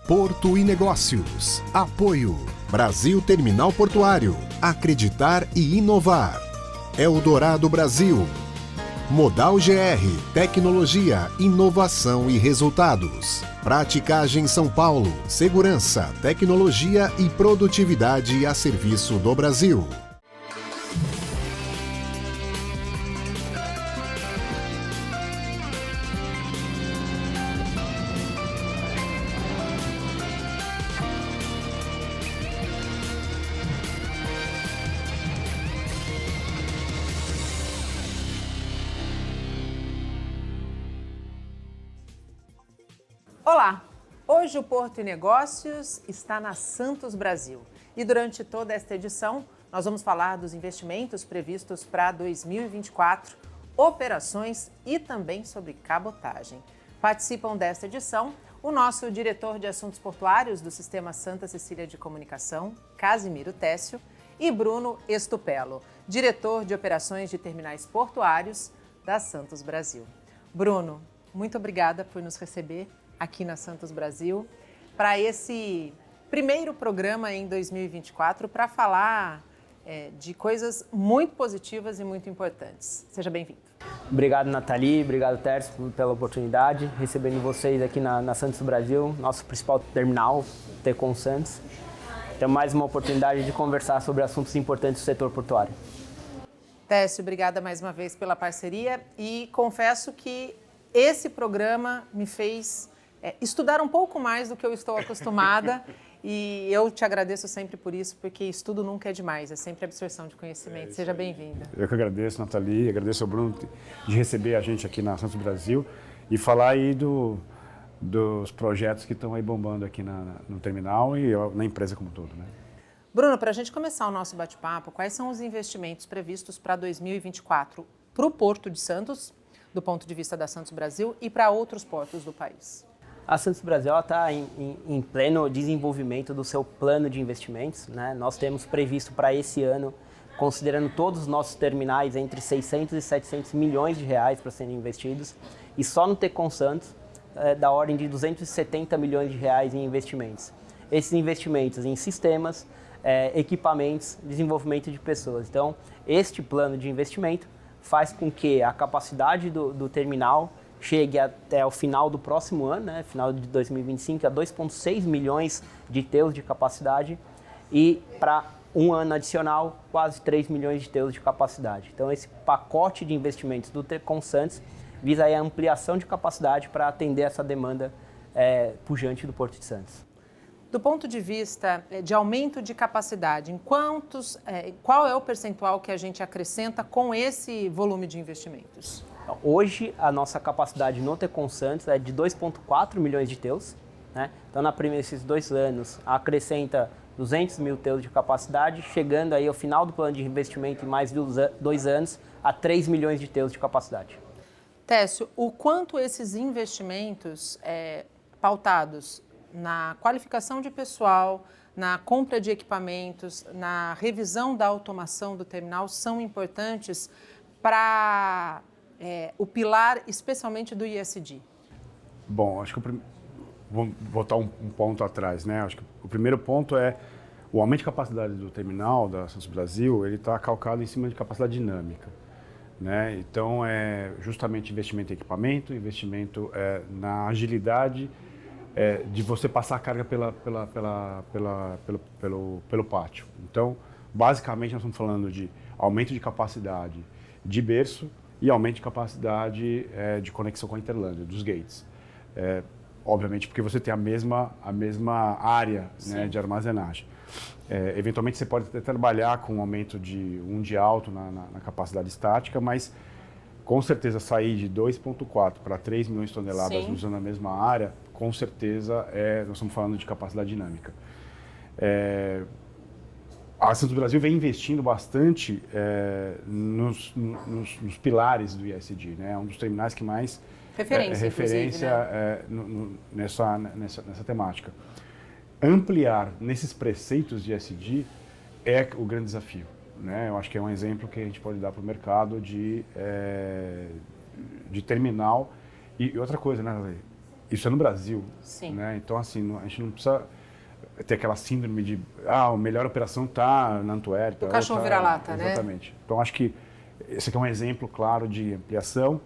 Porto e Negócios. Apoio. Brasil Terminal Portuário. Acreditar e inovar. Eldorado Brasil. Modal GR. Tecnologia, inovação e resultados. Praticagem São Paulo. Segurança, tecnologia e produtividade a serviço do Brasil. Olá! Hoje o Porto e Negócios está na Santos Brasil e durante toda esta edição nós vamos falar dos investimentos previstos para 2024, operações e também sobre cabotagem. Participam desta edição o nosso diretor de assuntos portuários do Sistema Santa Cecília de Comunicação, Casimiro Técio, e Bruno Estupello, diretor de operações de terminais portuários da Santos Brasil. Bruno, muito obrigada por nos receber aqui na Santos Brasil, para esse primeiro programa em 2024, para falar de coisas muito positivas e muito importantes. Seja bem-vindo. Obrigado, Nathalie, obrigado, Tércio, pela oportunidade, recebendo vocês aqui na Santos Brasil, nosso principal terminal, Tecon Santos. Temos mais uma oportunidade de conversar sobre assuntos importantes do setor portuário. Técio, obrigada mais uma vez pela parceria e confesso que esse programa me fez estudar um pouco mais do que eu estou acostumada e eu te agradeço sempre por isso, porque estudo nunca é demais, é sempre absorção de conhecimento. Seja bem-vinda. Eu que agradeço, Nathalie, agradeço ao Bruno de receber a gente aqui na Santos Brasil e falar aí dos projetos que estão aí bombando aqui no terminal e na empresa como um todo, né? Bruno, para a gente começar o nosso bate-papo, quais são os investimentos previstos para 2024 para o Porto de Santos, do ponto de vista da Santos Brasil, e para outros portos do país? A Santos Brasil está em pleno desenvolvimento do seu plano de investimentos, né? Nós temos previsto para esse ano, considerando todos os nossos terminais, entre 600 e 700 milhões de reais para serem investidos, e só no Tecon Santos, da ordem de 270 milhões de reais em investimentos. Esses investimentos em sistemas, equipamentos, desenvolvimento de pessoas. Então, este plano de investimento faz com que a capacidade do terminal chegue até o final do próximo ano, né, final de 2025, a 2,6 milhões de TEUs de capacidade e para um ano adicional, quase 3 milhões de TEUs de capacidade. Então, esse pacote de investimentos do Tecon Santos visa aí a ampliação de capacidade para atender essa demanda pujante do Porto de Santos. Do ponto de vista de aumento de capacidade, qual é o percentual que a gente acrescenta com esse volume de investimentos? Hoje, a nossa capacidade no Tecon Santos é de 2,4 milhões de TEUs, né? Então, nesses 2 anos, acrescenta 200 mil TEUs de capacidade, chegando aí ao final do plano de investimento em mais 2 anos a 3 milhões de TEUs de capacidade. Técio, o quanto esses investimentos pautados na qualificação de pessoal, na compra de equipamentos, na revisão da automação do terminal são importantes para o pilar, especialmente do ISD? Bom, acho que vou voltar um ponto atrás, né? Acho que o primeiro ponto é o aumento de capacidade do terminal da Santos Brasil, ele está calcado em cima de capacidade dinâmica, né? Então, é justamente investimento em equipamento, investimento na agilidade de você passar a carga pelo pátio. Então, basicamente, nós estamos falando de aumento de capacidade de berço e aumento de capacidade de conexão com a Interlândia, dos gates. Obviamente, porque você tem a mesma área, né, de armazenagem. Eventualmente, você pode até trabalhar com um aumento de alto na capacidade estática, mas com certeza sair de 2,4 para 3 milhões de toneladas usando a mesma área, com certeza nós estamos falando de capacidade dinâmica. A Santos Brasil vem investindo bastante nos pilares do ISD, né? É um dos terminais que mais referência né? nessa temática. Ampliar nesses preceitos de ISD é o grande desafio, né? Eu acho que é um exemplo que a gente pode dar para o mercado de terminal. E outra coisa, né? isso é no Brasil. Sim. Né? Então, assim, a gente não precisa ter aquela síndrome de a melhor operação está na Antuérpia. O cachorro vira-lata, né? Exatamente. Então, acho que esse aqui é um exemplo claro de ampliação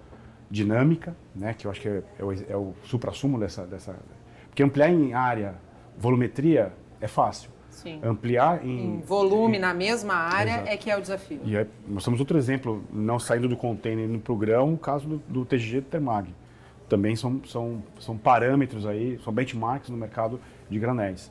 dinâmica, né? Que eu acho que é o suprassumo dessa... Porque ampliar em área, volumetria, é fácil. Sim. Ampliar em volume, na mesma área, exato, é que é o desafio. E nós temos outro exemplo, não saindo do container e indo para o grão, o caso do TGG do Termag. Também são parâmetros aí, são benchmarks no mercado de granéis.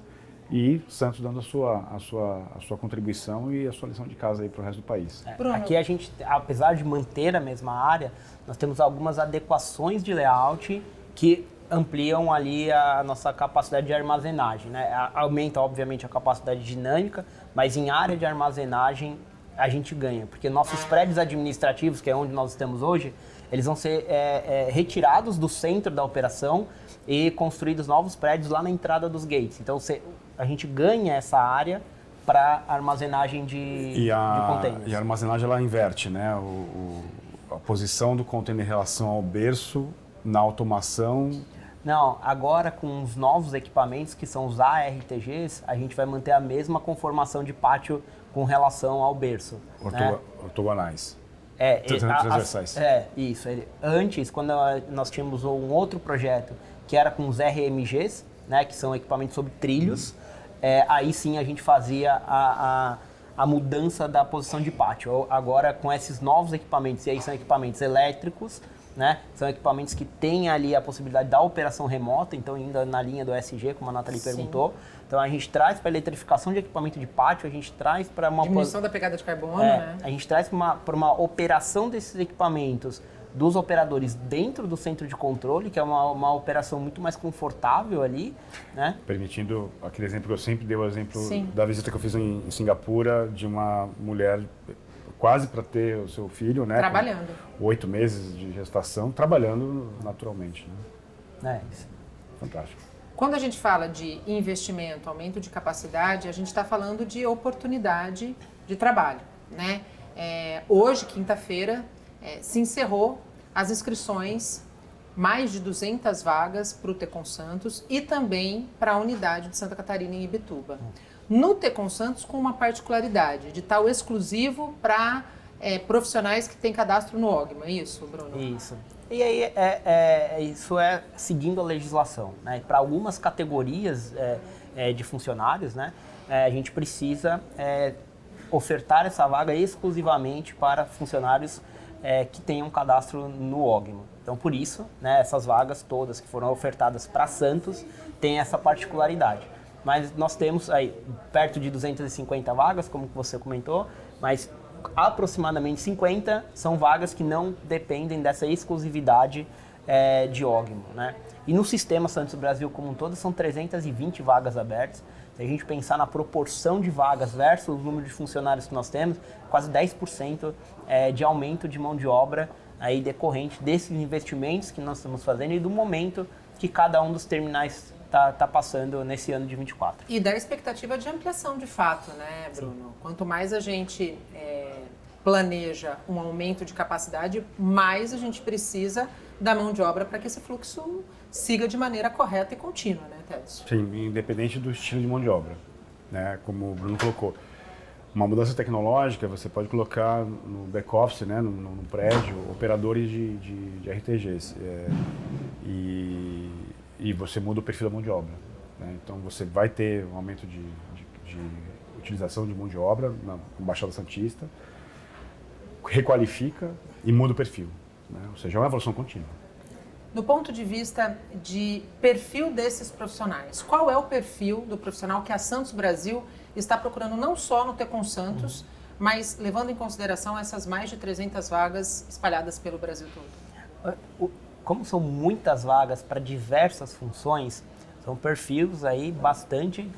E Santos dando a sua contribuição e a sua lição de casa aí para o resto do país. Aqui a gente, apesar de manter a mesma área, nós temos algumas adequações de layout que ampliam ali a nossa capacidade de armazenagem, né? Aumenta, obviamente, a capacidade dinâmica, mas em área de armazenagem a gente ganha, porque nossos prédios administrativos, que é onde nós estamos hoje, eles vão ser retirados do centro da operação e construídos novos prédios lá na entrada dos gates. Então, a gente ganha essa área para armazenagem de containers. E a armazenagem, ela inverte, né? A posição do container em relação ao berço, na automação. Não, agora com os novos equipamentos, que são os ARTGs, a gente vai manter a mesma conformação de pátio com relação ao berço. Ortogonais. Transversais. Isso. Antes, quando nós tínhamos um outro projeto, que era com os RMGs, né, que são equipamentos sobre trilhos, aí sim a gente fazia a mudança da posição de pátio. Agora, com esses novos equipamentos, e aí são equipamentos elétricos, né? São equipamentos que têm ali a possibilidade da operação remota, então ainda na linha do ESG, como a Nathalie perguntou. Então a gente traz para a eletrificação de equipamento de pátio, a gente traz para uma... diminuição da pegada de carbono, né? A gente traz para uma operação desses equipamentos dos operadores dentro do centro de controle, que é uma operação muito mais confortável ali, né? Permitindo aquele exemplo que eu sempre dei, o exemplo da visita que eu fiz em Singapura, de uma mulher quase para ter o seu filho, né? Trabalhando. Com 8 meses de gestação, trabalhando naturalmente, né? Isso. Fantástico. Quando a gente fala de investimento, aumento de capacidade, a gente está falando de oportunidade de trabalho, né? Hoje, quinta-feira, se encerrou as inscrições, mais de 200 vagas para o Tecon Santos e também para a unidade de Santa Catarina em Ibituba. No Tecon Santos, com uma particularidade de tal exclusivo para profissionais que têm cadastro no OGMA, é isso, Bruno? Isso. E aí, isso é seguindo a legislação, né? Para algumas categorias de funcionários, né, a gente precisa ofertar essa vaga exclusivamente para funcionários que tenham cadastro no OGMA. Então, por isso, né, essas vagas todas que foram ofertadas para Santos têm essa particularidade. Mas nós temos aí perto de 250 vagas, como você comentou, mas aproximadamente 50 são vagas que não dependem dessa exclusividade de OGMA, né? E no sistema Santos Brasil como um todo são 320 vagas abertas. Se a gente pensar na proporção de vagas versus o número de funcionários que nós temos, quase 10% de aumento de mão de obra aí decorrente desses investimentos que nós estamos fazendo e do momento que cada um dos terminais tá passando nesse ano de 24. E da expectativa de ampliação de fato, né, Bruno? Sim. Quanto mais a gente planeja um aumento de capacidade, mais a gente precisa da mão de obra para que esse fluxo siga de maneira correta e contínua, né, Tedson? Sim, independente do estilo de mão de obra, né? Como o Bruno colocou. Uma mudança tecnológica, você pode colocar no back-office, né, no prédio, operadores de RTGs. E você muda o perfil da mão de obra, né? Então você vai ter um aumento de utilização de mão de obra na Baixada Santista, requalifica e muda o perfil, né? Ou seja, é uma evolução contínua. Do ponto de vista de perfil desses profissionais, qual é o perfil do profissional que a Santos Brasil está procurando não só no Tecon Santos, mas levando em consideração essas mais de 300 vagas espalhadas pelo Brasil todo? Como são muitas vagas para diversas funções, são perfis aí bastante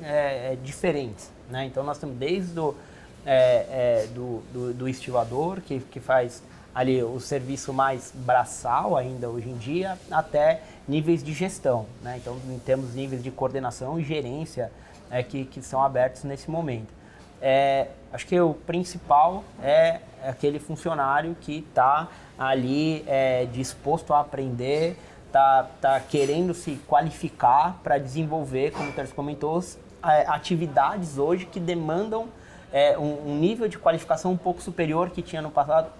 diferentes, né? Então nós temos desde do estivador, que faz ali o serviço mais braçal ainda hoje em dia, até níveis de gestão, né? Então temos níveis de coordenação e gerência que são abertos nesse momento. Acho que o principal é aquele funcionário que está ali disposto a aprender, tá querendo se qualificar para desenvolver, como o Tercio comentou, atividades hoje que demandam um nível de qualificação um pouco superior que tinha no passado,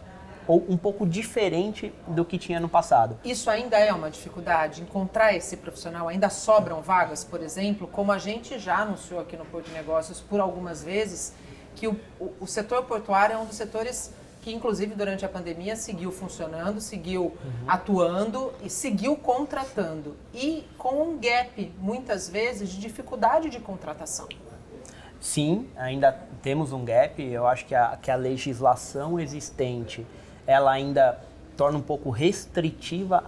ou um pouco diferente do que tinha no passado. Isso ainda é uma dificuldade, encontrar esse profissional? Ainda sobram vagas, por exemplo, como a gente já anunciou aqui no Porto de Negócios por algumas vezes, que o setor portuário é um dos setores que, inclusive, durante a pandemia, seguiu funcionando, seguiu atuando e seguiu contratando. E com um gap, muitas vezes, de dificuldade de contratação. Sim, ainda temos um gap. Eu acho que a legislação existente, ela ainda torna um pouco restritiva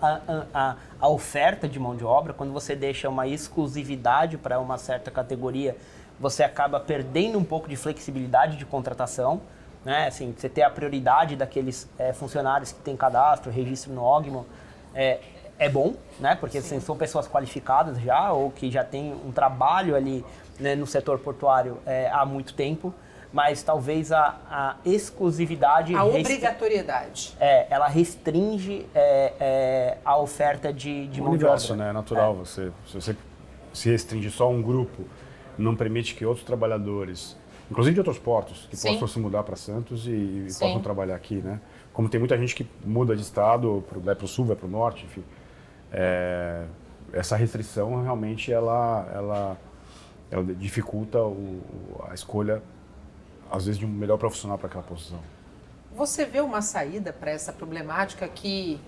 a oferta de mão de obra. Quando você deixa uma exclusividade para uma certa categoria, você acaba perdendo um pouco de flexibilidade de contratação. Né? Assim, você ter a prioridade daqueles funcionários que têm cadastro, registro no OGMO, é bom, né? Porque assim, são pessoas qualificadas já, ou que já têm um trabalho ali, né, no setor portuário há muito tempo, mas talvez a exclusividade... A obrigatoriedade. Ela restringe a oferta de mão de obra. O universo, né? É natural. Se você se restringe só a um grupo, não permite que outros trabalhadores, inclusive de outros portos, que possam se mudar para Santos e possam trabalhar aqui, né? Como tem muita gente que muda de estado, vai para o sul, vai para o norte, enfim. Essa restrição realmente ela dificulta a escolha, às vezes, de um melhor profissional para aquela posição. Você vê uma saída para essa problemática que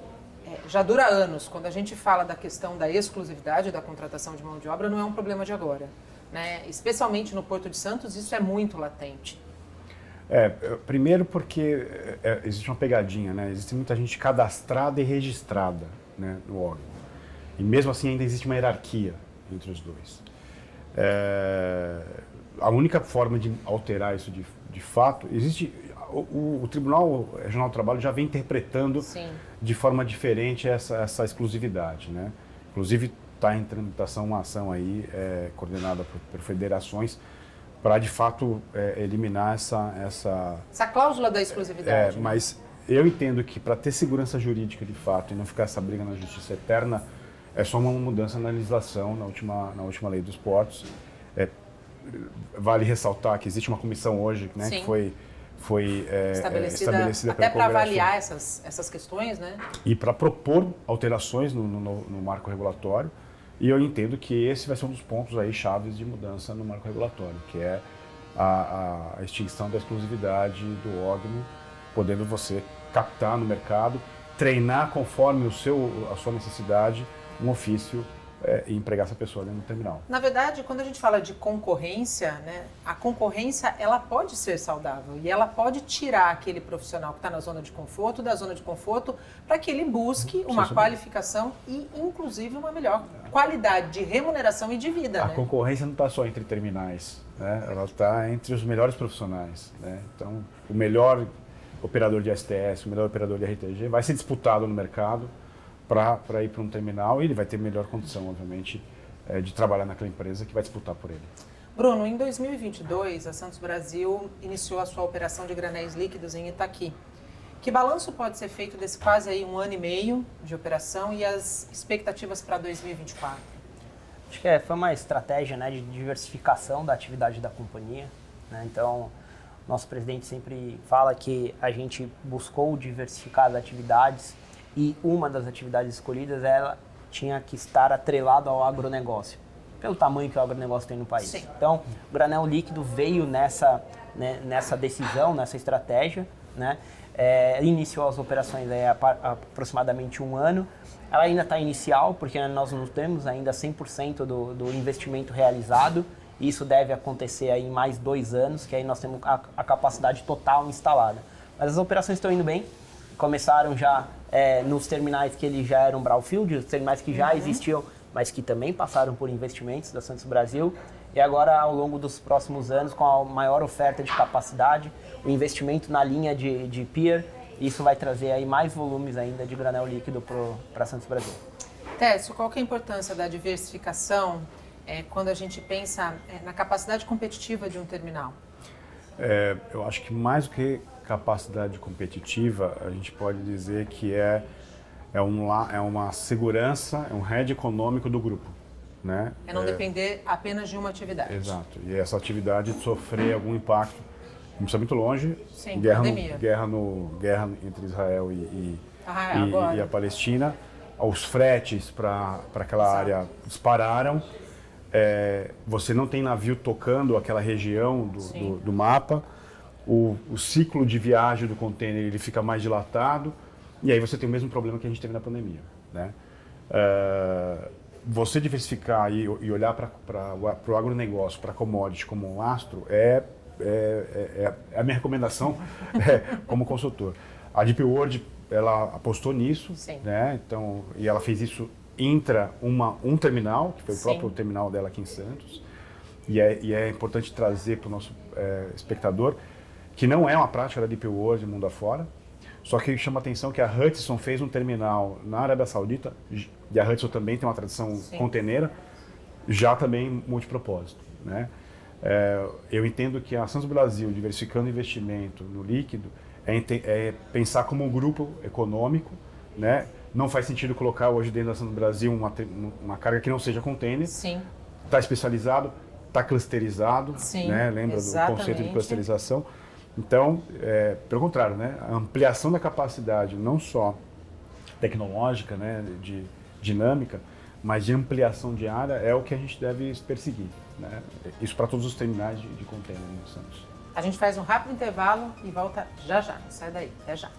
já dura anos? Quando a gente fala da questão da exclusividade da contratação de mão de obra, não é um problema de agora, né? Especialmente no Porto de Santos, isso é muito latente. Primeiro porque existe uma pegadinha, né? Existe muita gente cadastrada e registrada, né, no órgão. E mesmo assim ainda existe uma hierarquia entre os dois. A única forma de alterar isso de fato, existe... O Tribunal Regional do Trabalho já vem interpretando de forma diferente essa exclusividade, né? Inclusive está em tramitação uma ação aí, coordenada por federações, para de fato eliminar essa cláusula da exclusividade. Mas eu entendo que para ter segurança jurídica de fato e não ficar essa briga na justiça eterna, é só uma mudança na legislação, na última lei dos portos. Vale ressaltar que existe uma comissão hoje, né, que foi estabelecida até pelo Congresso, para avaliar essas questões, né? E para propor alterações no marco regulatório. E eu entendo que esse vai ser um dos pontos aí chaves de mudança no marco regulatório, que é a extinção da exclusividade do OGMO, podendo você captar no mercado, treinar conforme a sua necessidade um ofício e empregar essa pessoa dentro do terminal. Na verdade, quando a gente fala de concorrência, né, a concorrência ela pode ser saudável e ela pode tirar aquele profissional que está na zona de conforto da zona de conforto para que ele busque uma qualificação e, inclusive, uma melhor qualidade de remuneração e de vida. A concorrência não está só entre terminais, né? Ela está entre os melhores profissionais, né? Então, o melhor operador de STS, o melhor operador de RTG vai ser disputado no mercado para ir para um terminal e ele vai ter melhor condição, obviamente, de trabalhar naquela empresa que vai disputar por ele. Bruno, em 2022, a Santos Brasil iniciou a sua operação de granéis líquidos em Itaqui. Que balanço pode ser feito desse quase aí 1 ano e meio de operação e as expectativas para 2024? Acho que foi uma estratégia, né, de diversificação da atividade da companhia, né? Então, nosso presidente sempre fala que a gente buscou diversificar as atividades e uma das atividades escolhidas, ela tinha que estar atrelada ao agronegócio, pelo tamanho que o agronegócio tem no país. Sim. Então, o granel líquido veio nessa decisão, nessa estratégia, né? Iniciou as operações há aproximadamente 1 ano. Ela ainda está inicial, porque nós não temos ainda 100% do investimento realizado. Isso deve acontecer aí em mais 2 anos, que aí nós temos a capacidade total instalada. Mas as operações estão indo bem. Começaram já nos terminais que eles já eram brownfield, os terminais que já existiam, mas que também passaram por investimentos da Santos Brasil. E agora, ao longo dos próximos anos, com a maior oferta de capacidade, o investimento na linha de pier, isso vai trazer aí mais volumes ainda de granel líquido para Santos Brasil. Tercio, qual que é a importância da diversificação quando a gente pensa na capacidade competitiva de um terminal? Eu acho que mais do que capacidade competitiva, a gente pode dizer que é uma segurança, é um hedge econômico do grupo, né? É não depender apenas de uma atividade. Exato. E essa atividade sofrer algum impacto, não precisa muito longe, Sim, guerra entre Israel e a Palestina, os fretes para aquela área dispararam, você não tem navio tocando aquela região do mapa, o ciclo de viagem do container ele fica mais dilatado, e aí você tem o mesmo problema que a gente teve na pandemia, né? Você diversificar e olhar para o agronegócio, para a commodity como um lastro, é a minha recomendação como consultor. A DP World, ela apostou nisso, né? Então, e ela fez isso um terminal, que foi o próprio terminal dela aqui em Santos, e é importante trazer para o nosso espectador que não é uma prática da DP World mundo afora, só que chama a atenção que a Hudson fez um terminal na Arábia Saudita, e a Hudson também tem uma tradição containera, já também multipropósito, né? Eu entendo que a Santos Brasil, diversificando investimento no líquido, é pensar como um grupo econômico, né? Não faz sentido colocar hoje dentro da Santos Brasil uma carga que não seja container. Está especializado, está clusterizado, né? Lembra do conceito de clusterização? Então, pelo contrário, né? A ampliação da capacidade, não só tecnológica, né? De dinâmica, mas de ampliação de área é o que a gente deve perseguir, né? Isso para todos os terminais de container no Santos. A gente faz um rápido intervalo e volta já. Não sai daí, até já.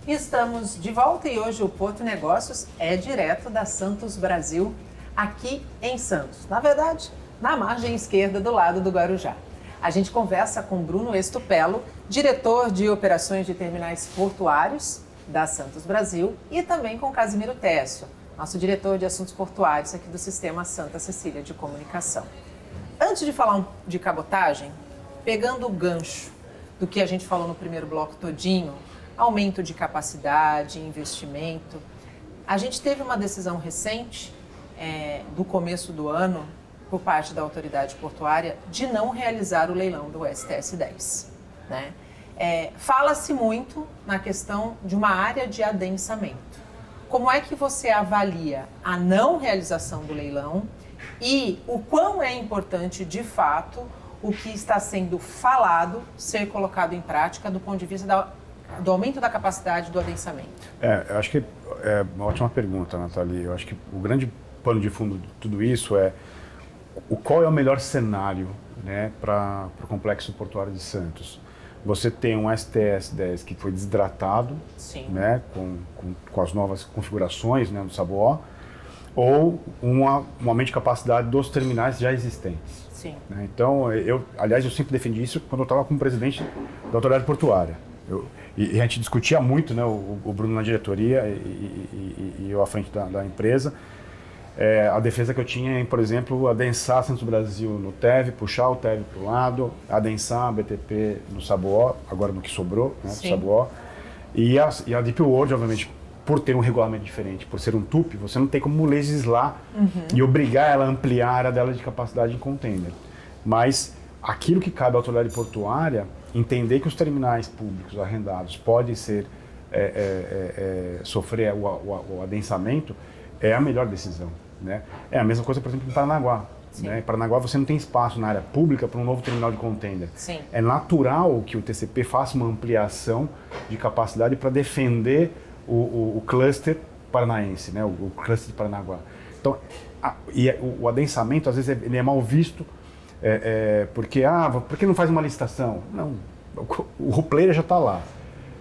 Estamos de volta e hoje o Porto Negócios é direto da Santos Brasil, aqui em Santos. Na verdade, na margem esquerda do lado do Guarujá. A gente conversa com Bruno Estupello, diretor de operações de terminais portuários da Santos Brasil, e também com Casimiro Técio, nosso diretor de assuntos portuários aqui do Sistema Santa Cecília de Comunicação. Antes de falar de cabotagem, pegando o gancho do que a gente falou no primeiro bloco todinho, aumento de capacidade, investimento, a gente teve uma decisão recente, do começo do ano, por parte da autoridade portuária, de não realizar o leilão do STS-10. Né? Fala-se muito na questão de uma área de adensamento. Como é que você avalia a não realização do leilão e o quão é importante, de fato, o que está sendo falado ser colocado em prática do ponto de vista do aumento da capacidade do adensamento? Eu acho que é uma ótima pergunta, Nathalie. Eu acho que o grande pano de fundo de tudo isso é qual é o melhor cenário, né, para o complexo portuário de Santos. Você tem um STS-10 que foi desidratado, né, com as novas configurações, né, do Saboó, ou um aumento de capacidade dos terminais já existentes. Né? Então, aliás, eu sempre defendi isso quando eu estava como presidente da autoridade portuária. E a gente discutia muito, né, o Bruno na diretoria e eu à frente da empresa, a defesa que eu tinha em, por exemplo, adensar Santos Brasil no TEV, puxar o TEV para o lado, adensar a BTP no Saboó, agora no que sobrou, né, do Saboó, e a DP World, obviamente, por ter um regulamento diferente, por ser um TUP, você não tem como legislar e obrigar ela a ampliar a área dela de capacidade em container. Mas aquilo que cabe à autoridade portuária, entender que os terminais públicos arrendados podem sofrer o adensamento, é a melhor decisão. Né? É a mesma coisa, por exemplo, em Paranaguá. Né? Em Paranaguá você não tem espaço na área pública para um novo terminal de container. É natural que o TCP faça uma ampliação de capacidade para defender o cluster paranaense, né? o cluster de Paranaguá. Então, o adensamento, às vezes, ele é mal visto, porque por que não faz uma licitação? Não, o player já está lá.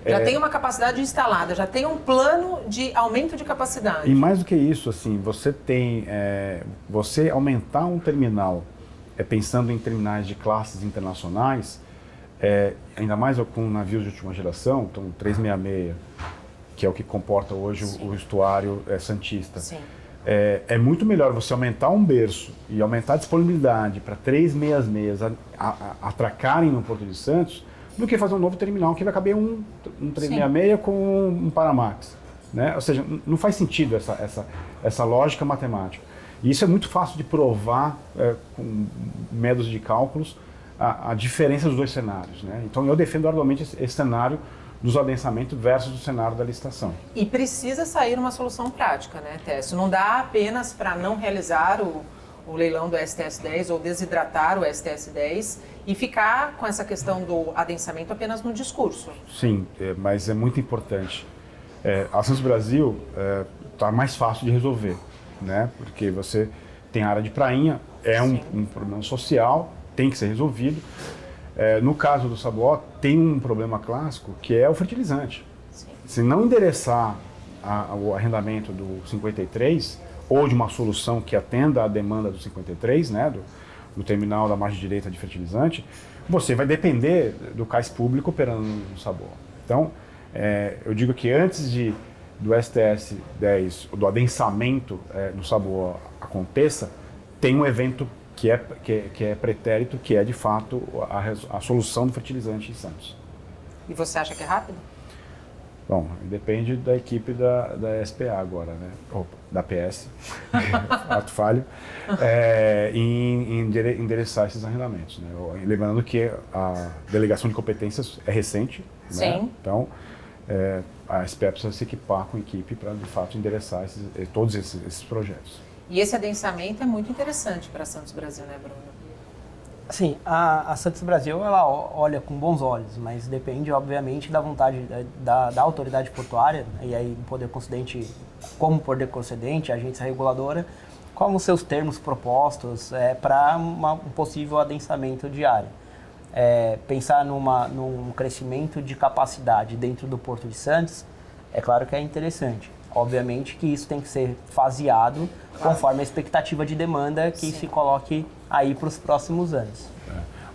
Já tem uma capacidade instalada, já tem um plano de aumento de capacidade. E mais do que isso, assim, você aumentar um terminal, pensando em terminais de classes internacionais, ainda mais com navios de última geração, então 366, que é o que comporta hoje o estuário santista. É muito melhor você aumentar um berço e aumentar a disponibilidade para 366 atracarem no Porto de Santos, do que fazer um novo terminal que vai caber um 366 com um Panamax. né? Ou seja, não faz sentido essa lógica matemática. E isso é muito fácil de provar com métodos de cálculos a diferença dos dois cenários, né? Então eu defendo arduamente esse cenário dos adensamento versus o cenário da licitação. E precisa sair uma solução prática, né, Técio? Não dá apenas para não realizar o leilão do STS-10 ou desidratar o STS-10 e ficar com essa questão do adensamento apenas no discurso. Sim, mas é muito importante. A Santos Brasil está mais fácil de resolver, né? Porque você tem a área de prainha, um problema social, tem que ser resolvido. No caso do Saboó, tem um problema clássico que é o fertilizante. Sim. Se não endereçar o arrendamento do 53 ou de uma solução que atenda à demanda do 53, né, do terminal da margem direita de fertilizante, você vai depender do cais público operando no Saboó. Então, eu digo que antes do STS-10, do adensamento no Saboó aconteça, tem um evento que é pretérito, que é de fato a solução do fertilizante em Santos. E você acha que é rápido? Bom, depende da equipe da SPA agora, né? Da PS, ato falho, em endereçar esses arrendamentos, né? Lembrando que a delegação de competências é recente, sim, né? Então a SPA precisa se equipar com equipe para de fato endereçar todos esses projetos. E esse adensamento é muito interessante para a Santos Brasil, né, Bruno? Sim, a Santos Brasil ela olha com bons olhos, mas depende, obviamente, da vontade da autoridade portuária, e aí poder concedente, como poder concedente, agência reguladora, como seus termos propostos para um possível adensamento de área. Pensar num crescimento de capacidade dentro do Porto de Santos, é claro que é interessante. Obviamente que isso tem que ser faseado conforme a expectativa de demanda que se coloque aí para os próximos anos.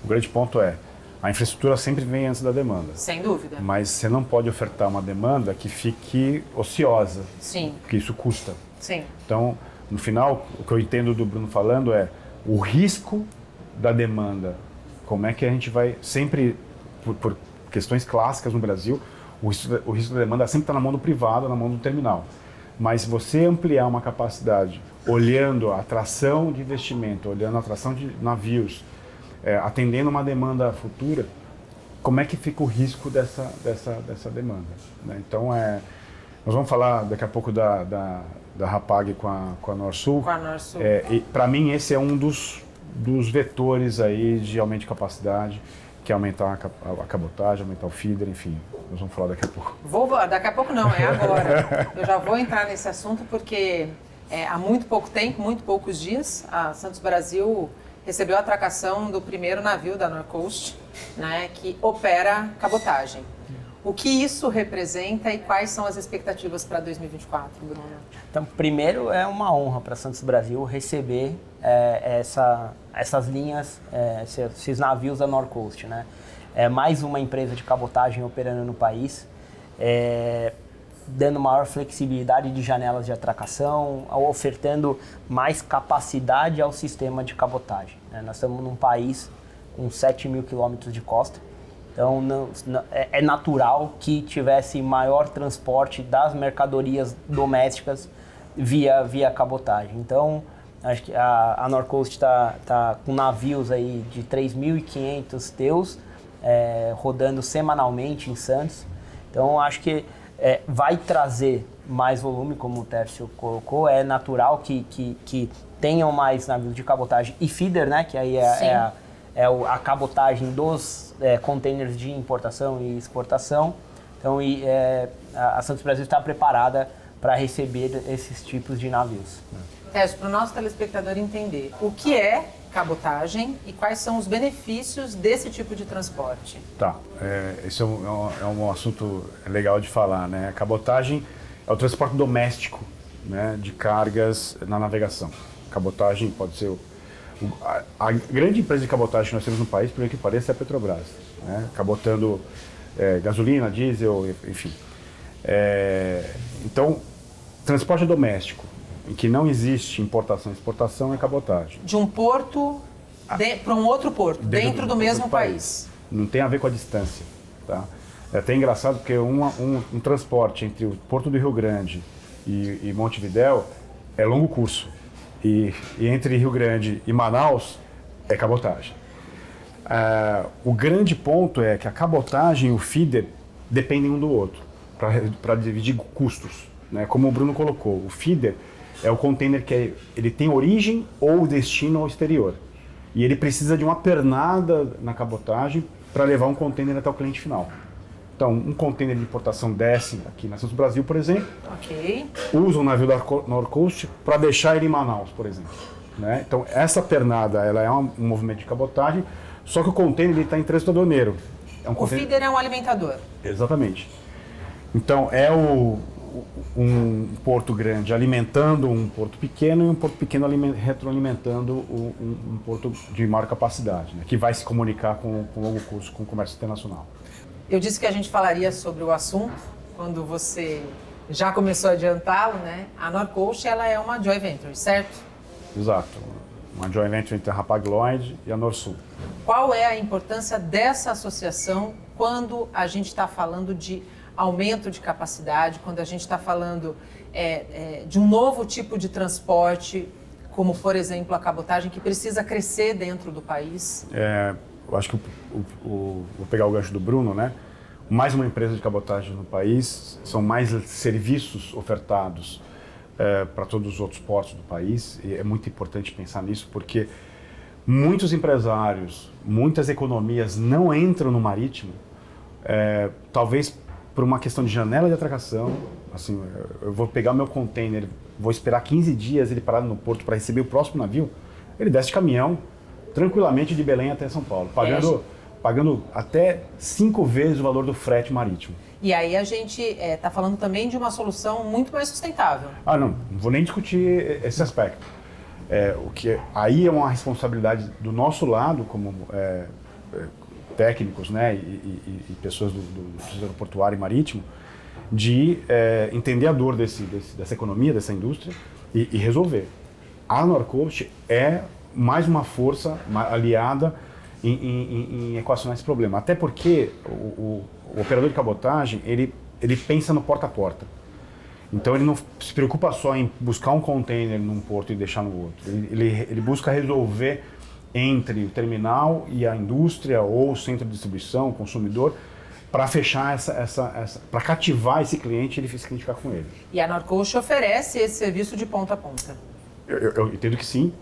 O grande ponto a infraestrutura sempre vem antes da demanda. Sem dúvida. Mas você não pode ofertar uma demanda que fique ociosa. Sim. Porque isso custa. Sim. Então, no final, o que eu entendo do Bruno falando é o risco da demanda. Como é que a gente vai sempre, por questões clássicas no Brasil, o risco da demanda sempre está na mão do privado, na mão do terminal. Mas se você ampliar uma capacidade, olhando a atração de investimento, olhando a atração de navios, atendendo uma demanda futura, como é que fica o risco dessa demanda? Né? Então, nós vamos falar daqui a pouco da Rapag com a Norsul. Com a Norsul. Para mim, esse é um dos vetores aí de aumento de capacidade, que é aumentar a cabotagem, aumentar o feeder, enfim, nós vamos falar daqui a pouco. Daqui a pouco não, é agora. Eu já vou entrar nesse assunto porque há muito pouco tempo, muito poucos dias, a Santos Brasil recebeu a atracação do primeiro navio da Norcoast, né, que opera cabotagem. O que isso representa e quais são as expectativas para 2024, Bruno? Então, primeiro é uma honra para Santos Brasil receber essas linhas, esses navios da Norcoast, né? Mais uma empresa de cabotagem operando no país, dando maior flexibilidade de janelas de atracação, ofertando mais capacidade ao sistema de cabotagem, né? Nós estamos num país com 7 mil quilômetros de costa, então é natural que tivesse maior transporte das mercadorias domésticas via cabotagem. Então, acho que a Norcoast está com navios aí de 3.500 TEUs rodando semanalmente em Santos. Então, acho que vai trazer mais volume, como o Tércio colocou. É natural que tenham mais navios de cabotagem e feeder, né? Que aí a cabotagem dos containers de importação e exportação. Então, a Santos Brasil está preparada para receber esses tipos de navios. Tércio, para o nosso telespectador entender, o que é cabotagem e quais são os benefícios desse tipo de transporte? Tá, esse é um assunto legal de falar, né? A cabotagem é o transporte doméstico, né, de cargas na navegação. Cabotagem pode ser... A grande empresa de cabotagem que nós temos no país, por que pareça, é a Petrobras, né? Cabotando gasolina, diesel, enfim. Então, transporte doméstico, em que não existe importação e exportação, é cabotagem. De um porto para um outro porto, dentro do mesmo país. Não tem a ver com a distância, tá? É até engraçado porque um transporte entre o Porto do Rio Grande e Montevidéu é longo curso. E entre Rio Grande e Manaus é cabotagem. O grande ponto é que a cabotagem e o feeder dependem um do outro para dividir custos, né? Como o Bruno colocou, o feeder é o container que ele tem origem ou destino ao exterior. E ele precisa de uma pernada na cabotagem para levar um container até o cliente final. Então, um container de importação desce aqui na Santos Brasil, por exemplo, usa um navio da Norcoast para deixar ele em Manaus, por exemplo, né? Então, essa pernada ela é um movimento de cabotagem, só que o container está em trânsito aduaneiro. O feeder é um alimentador. Exatamente. Então, um porto grande alimentando um porto pequeno e um porto pequeno retroalimentando um porto de maior capacidade, né? Que vai se comunicar com longo curso, com o comércio internacional. Eu disse que a gente falaria sobre o assunto quando você já começou a adiantá-lo, né? A Norcoast, ela é uma joint venture, certo? Exato. Uma joint venture entre a Hapag-Lloyd e a Norsul. Qual é a importância dessa associação quando a gente está falando de aumento de capacidade, quando a gente está falando de um novo tipo de transporte, como, por exemplo, a cabotagem, que precisa crescer dentro do país? Eu acho que vou pegar o gancho do Bruno, né? Mais uma empresa de cabotagem no país, são mais serviços ofertados para todos os outros portos do país, e é muito importante pensar nisso, porque muitos empresários, muitas economias não entram no marítimo, talvez por uma questão de janela de atracação. Assim, eu vou pegar meu container, vou esperar 15 dias ele parado no porto para receber o próximo navio, ele desce de caminhão, tranquilamente de Belém até São Paulo, pagando até 5 vezes o valor do frete marítimo. E aí a gente está falando também de uma solução muito mais sustentável. Não vou nem discutir esse aspecto. Aí é uma responsabilidade do nosso lado, como técnicos, né, e pessoas do setor portuário e marítimo, de entender a dor dessa economia, dessa indústria e resolver. A Norcoast é mais uma força aliada em equacionar esse problema. Até porque o operador de cabotagem, ele pensa no porta a porta. Então ele não se preocupa só em buscar um container num porto e deixar no outro. Ele busca resolver entre o terminal e a indústria ou o centro de distribuição, o consumidor, para fechar para cativar esse cliente e esse cliente ficar com ele. E a Norcoast oferece esse serviço de ponta a ponta? Eu entendo que sim.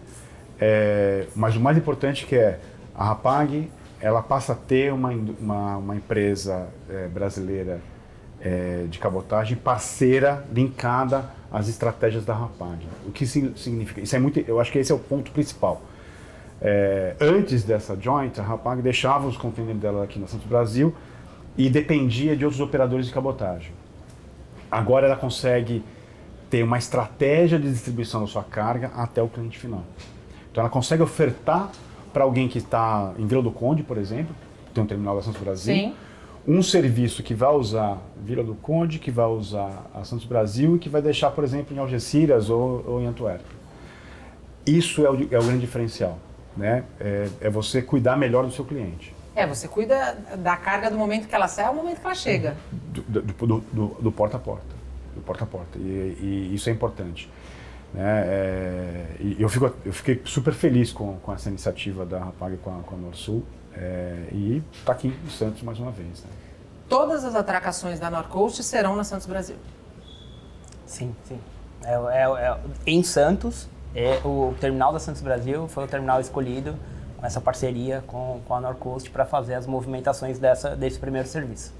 Mas o mais importante que a Hapag, ela passa a ter uma empresa brasileira de cabotagem parceira, linkada às estratégias da Hapag. O que significa? Eu acho que esse é o ponto principal. Antes dessa joint, a Hapag deixava os containers dela aqui na Santos Brasil e dependia de outros operadores de cabotagem. Agora ela consegue ter uma estratégia de distribuição da sua carga até o cliente final. Então ela consegue ofertar para alguém que está em Vila do Conde, por exemplo, tem um terminal da Santos Brasil, sim, um serviço que vai usar Vila do Conde, que vai usar a Santos Brasil e que vai deixar, por exemplo, em Algeciras ou em Antuérpia. Isso é o grande diferencial, né? É você cuidar melhor do seu cliente. Você cuida da carga do momento que ela sai ao momento que ela chega. Do porta a porta. Do porta a porta. E isso é importante. E eu fiquei super feliz com essa iniciativa da Hapag com a Norsul e está aqui em Santos mais uma vez, né? Todas as atracações da Norcoast serão na Santos Brasil? Sim. Em Santos, o terminal da Santos Brasil foi o terminal escolhido com essa parceria com a Norcoast para fazer as movimentações desse primeiro serviço.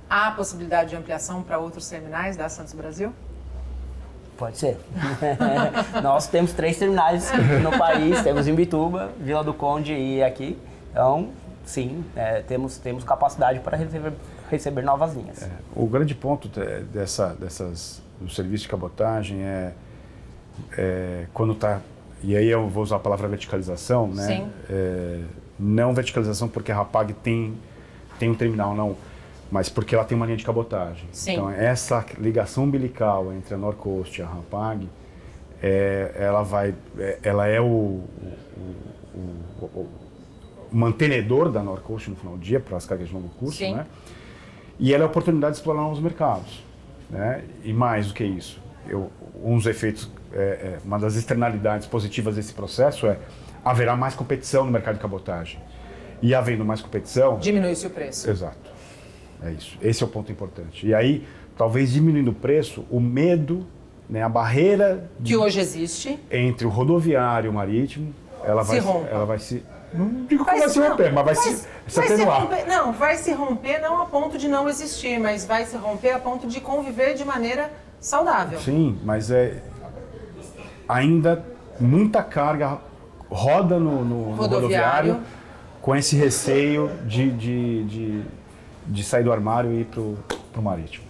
Há possibilidade de ampliação para outros terminais da Santos Brasil? Pode ser. Nós temos 3 terminais no país, temos em Imbituba, Vila do Conde e aqui. Então, sim, temos capacidade para receber novas linhas. O grande ponto do serviço de cabotagem quando está... E aí eu vou usar a palavra verticalização, né? Sim. Não verticalização porque a Hapag tem um terminal, não. Mas porque ela tem uma linha de cabotagem. Sim. Então, essa ligação umbilical entre a Norcoast e a Hapag, ela é o mantenedor da Norcoast no final do dia, para as cargas de longo curso, sim, né? E ela é a oportunidade de explorar novos mercados, né? E mais do que isso, um dos efeitos, uma das externalidades positivas desse processo haverá mais competição no mercado de cabotagem. E havendo mais competição... Diminui-se o preço. Exato. É isso. Esse é o ponto importante. E aí, talvez diminuindo o preço, o medo, né, a barreira... Que hoje existe. Entre o rodoviário e o marítimo, ela vai se... Não digo que vai se romper, mas vai se atenuar. Não, vai se romper não a ponto de não existir, mas vai se romper a ponto de conviver de maneira saudável. Sim, mas ainda muita carga roda no rodoviário com esse receio de sair do armário e ir pro marítimo.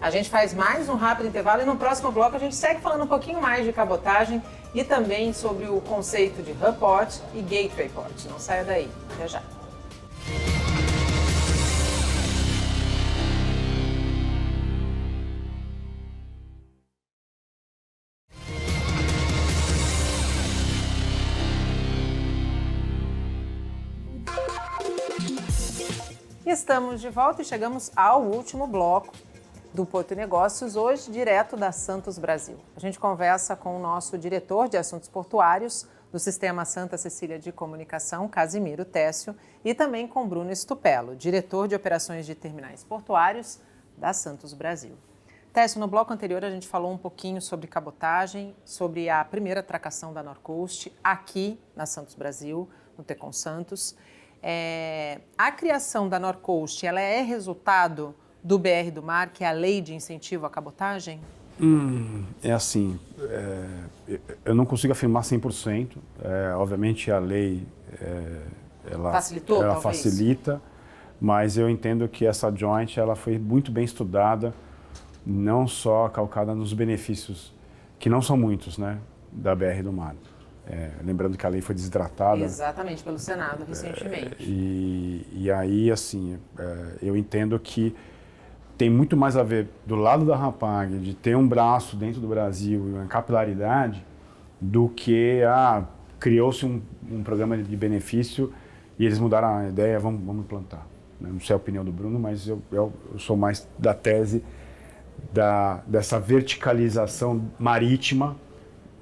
A gente faz mais um rápido intervalo e no próximo bloco a gente segue falando um pouquinho mais de cabotagem e também sobre o conceito de hub port e gateway port. Não saia daí, até já. Estamos de volta e chegamos ao último bloco do Porto e Negócios, hoje direto da Santos Brasil. A gente conversa com o nosso diretor de assuntos portuários do Sistema Santa Cecília de Comunicação, Casimiro Técio, e também com Bruno Stupello, diretor de operações de terminais portuários da Santos Brasil. Técio, no bloco anterior a gente falou um pouquinho sobre cabotagem, sobre a primeira atracação da Norcoast aqui na Santos Brasil, no Tecon Santos. A criação da Norcoast, ela é resultado do BR do Mar, que é a Lei de Incentivo à Cabotagem? É assim, eu não consigo afirmar 100%. Obviamente a lei ela facilita, mas eu entendo que essa joint ela foi muito bem estudada, não só calcada nos benefícios, que não são muitos, né, da BR do Mar. Lembrando que a lei foi desidratada. Exatamente, pelo Senado recentemente. E aí, assim, eu entendo que tem muito mais a ver do lado da Hapag, de ter um braço dentro do Brasil e uma capilaridade, do que criou-se um programa de benefício e eles mudaram a ideia, vamos implantar. Não sei a opinião do Bruno, mas eu sou mais da tese dessa verticalização marítima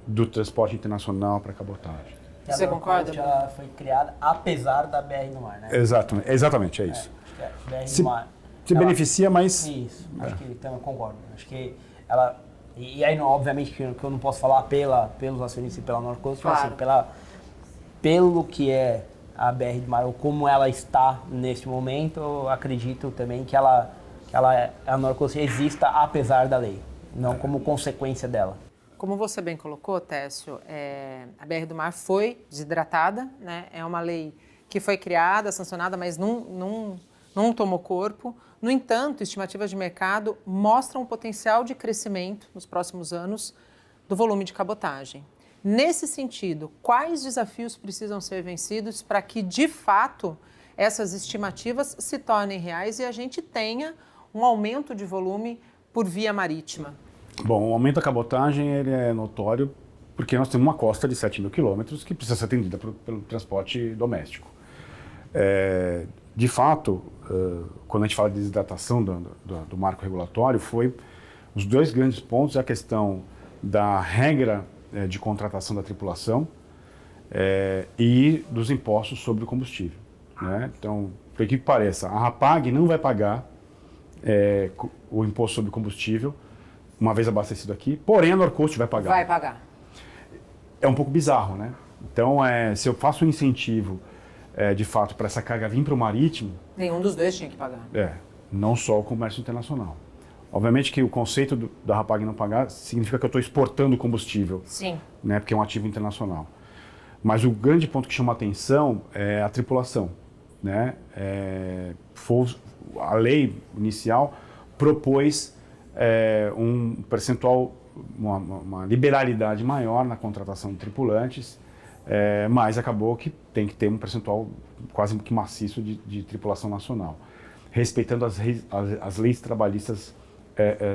do transporte internacional para cabotagem. Você concorda? Já foi criada apesar da BR no Mar, né? Exatamente, é isso. BR no Mar. Se beneficia, mas... Isso, acho que também concordo. Acho que ela... E aí, obviamente, que eu não posso falar pelos acionistas e pela Norcoast, claro. Mas assim, pelo que é a BR do Mar, ou como ela está neste momento, eu acredito também que a Norcoast exista apesar da lei, não como consequência dela. Como você bem colocou, Técio, a BR do Mar foi desidratada, né? É uma lei que foi criada, sancionada, mas não tomou corpo. No entanto, estimativas de mercado mostram um potencial de crescimento nos próximos anos do volume de cabotagem. Nesse sentido, quais desafios precisam ser vencidos para que, de fato, essas estimativas se tornem reais e a gente tenha um aumento de volume por via marítima? Bom, o aumento da cabotagem ele é notório porque nós temos uma costa de 7 mil quilômetros que precisa ser atendida pelo transporte doméstico. De fato, quando a gente fala de desidratação do marco regulatório, os dois grandes pontos é a questão da regra de contratação da tripulação e dos impostos sobre o combustível, né? Então, por que pareça, a Hapag não vai pagar o imposto sobre o combustível uma vez abastecido aqui, porém a Norcoast vai pagar. Vai pagar. É um pouco bizarro, né? Então, se eu faço um incentivo, de fato, para essa carga vir para o marítimo... Nenhum dos dois tinha que pagar. Não só o comércio internacional. Obviamente que o conceito da Hapag não pagar significa que eu estou exportando combustível. Sim. Né? Porque é um ativo internacional. Mas o grande ponto que chama a atenção é a tripulação, né? A lei inicial propôs um percentual, uma liberalidade maior na contratação de tripulantes, mas acabou que tem que ter um percentual quase que maciço de tripulação nacional, respeitando as leis trabalhistas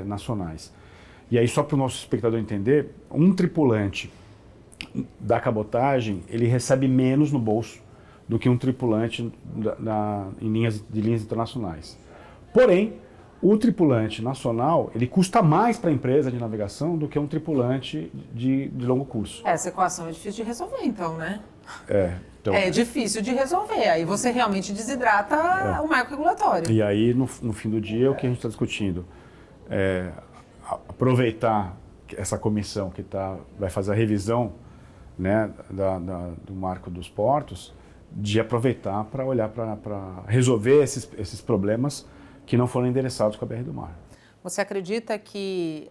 nacionais. E aí, só para o nosso espectador entender, um tripulante da cabotagem, ele recebe menos no bolso do que um tripulante de linhas internacionais. Porém, o tripulante nacional, ele custa mais para a empresa de navegação do que um tripulante de longo curso. Essa equação é difícil de resolver, então, né? Então, é difícil de resolver. Aí você realmente desidrata o marco regulatório. E aí, no fim do dia, o que a gente está discutindo é aproveitar essa comissão que vai fazer a revisão, né, do marco dos portos, de aproveitar para olhar para resolver esses problemas que não foram endereçados com a BR do Mar. Você acredita que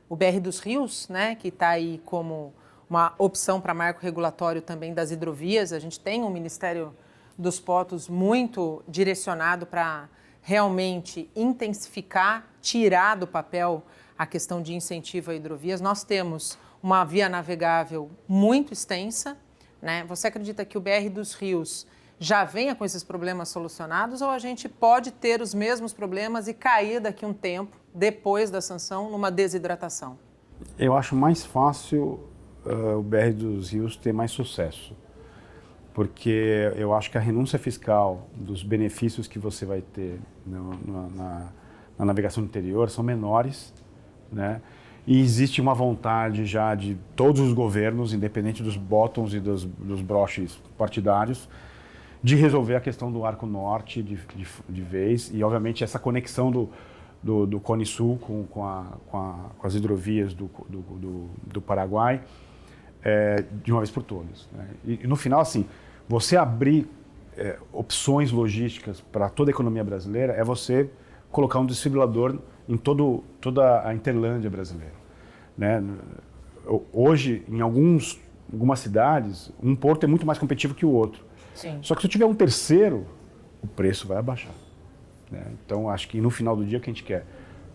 o BR dos Rios, né, que está aí como uma opção para marco regulatório também das hidrovias, a gente tem um Ministério dos Portos muito direcionado para realmente intensificar, tirar do papel a questão de incentivo a hidrovias. Nós temos uma via navegável muito extensa, né? Você acredita que o BR dos Rios já venha com esses problemas solucionados ou a gente pode ter os mesmos problemas e cair daqui a um tempo, depois da sanção, numa desidratação? Eu acho mais fácil o BR dos Rios ter mais sucesso, porque eu acho que a renúncia fiscal dos benefícios que você vai ter na navegação interior são menores, né? E existe uma vontade já de todos os governos, independente dos bottoms e dos broches partidários, de resolver a questão do Arco Norte de vez, e obviamente essa conexão do Cone Sul com as hidrovias do Paraguai, de uma vez por todas, né? E no final, assim, você abrir opções logísticas para toda a economia brasileira é você colocar um desfibrilador em toda a interlândia brasileira, né? Hoje, em algumas cidades, um porto é muito mais competitivo que o outro. Sim. Só que se eu tiver um terceiro, o preço vai abaixar, né? Então, acho que no final do dia o que a gente quer?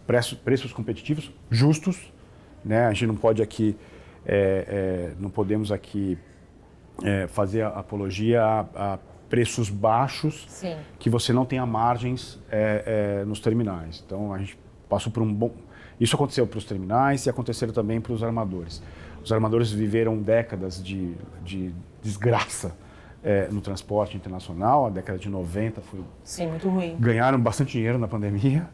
Preços competitivos, justos, né? A gente não pode aqui, não podemos aqui fazer apologia a preços baixos. Sim. Que você não tenha margens nos terminais. Então, a gente passou por um bom... Isso aconteceu para os terminais e aconteceu também para os armadores. Os armadores viveram décadas de desgraça no transporte internacional. A década de 90 foi... Sim, muito ruim. Ganharam bastante dinheiro na pandemia.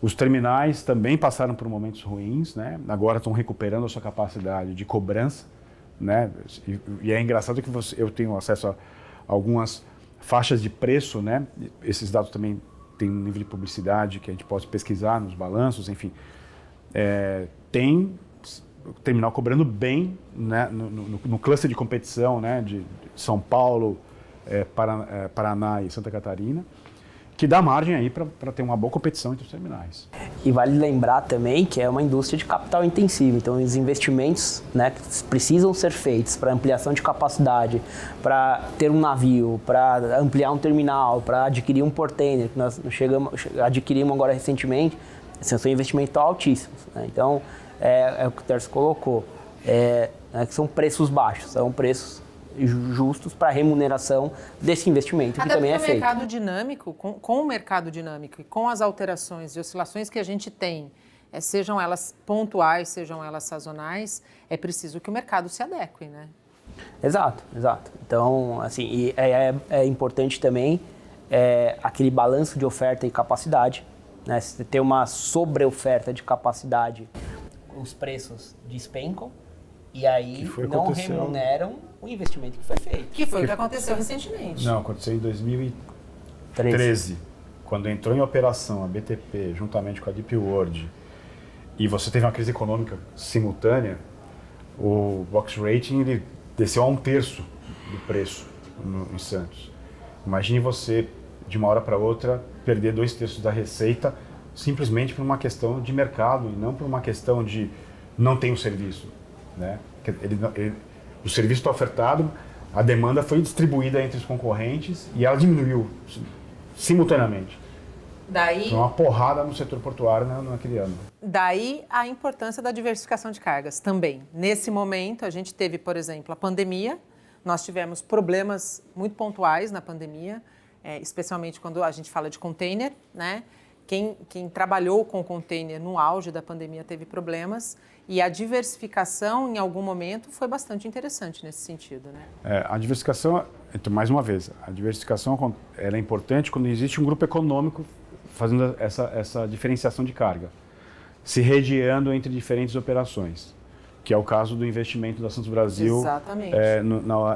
Os terminais também passaram por momentos ruins, né? Agora estão recuperando a sua capacidade de cobrança, né? E é engraçado que eu tenho acesso a algumas faixas de preço, né? Esses dados também têm um nível de publicidade que a gente pode pesquisar nos balanços, enfim. Tem terminal cobrando bem, né? No cluster de competição, né? De São Paulo, Paraná e Santa Catarina, que dá margem aí para ter uma boa competição entre os terminais. E vale lembrar também que é uma indústria de capital intensivo, então os investimentos, né, que precisam ser feitos para ampliação de capacidade, para ter um navio, para ampliar um terminal, para adquirir um portainer, que nós adquirimos agora recentemente, são investimentos altíssimos, né? Então, é o que o Tercio colocou, que são preços baixos, são preços justos para a remuneração desse investimento, que também é feito. Mercado dinâmico, com o mercado dinâmico e com as alterações e oscilações que a gente tem, sejam elas pontuais, sejam elas sazonais, é preciso que o mercado se adeque, né? Exato. Então, assim, e é importante também aquele balanço de oferta e capacidade, né? Se você tem uma sobreoferta de capacidade, os preços despencam e aí não remuneram o investimento que foi feito. Que foi o que aconteceu recentemente. Não, aconteceu em 2013, quando entrou em operação a BTP juntamente com a Deep World e você teve uma crise econômica simultânea, o box rating ele desceu a 1/3 do preço em Santos. Imagine você, de uma hora para outra, perder 2/3 da receita simplesmente por uma questão de mercado e não por uma questão de não tem o serviço, né? O serviço está ofertado, a demanda foi distribuída entre os concorrentes e ela diminuiu simultaneamente. Daí, foi uma porrada no setor portuário naquele ano. Daí a importância da diversificação de cargas também. Nesse momento, a gente teve, por exemplo, a pandemia. Nós tivemos problemas muito pontuais na pandemia, especialmente quando a gente fala de container, né? Quem trabalhou com container no auge da pandemia teve problemas e a diversificação, em algum momento, foi bastante interessante nesse sentido, né? A diversificação, então, mais uma vez, a diversificação ela é importante quando existe um grupo econômico fazendo essa diferenciação de carga, se redeando entre diferentes operações, que é o caso do investimento da Santos Brasil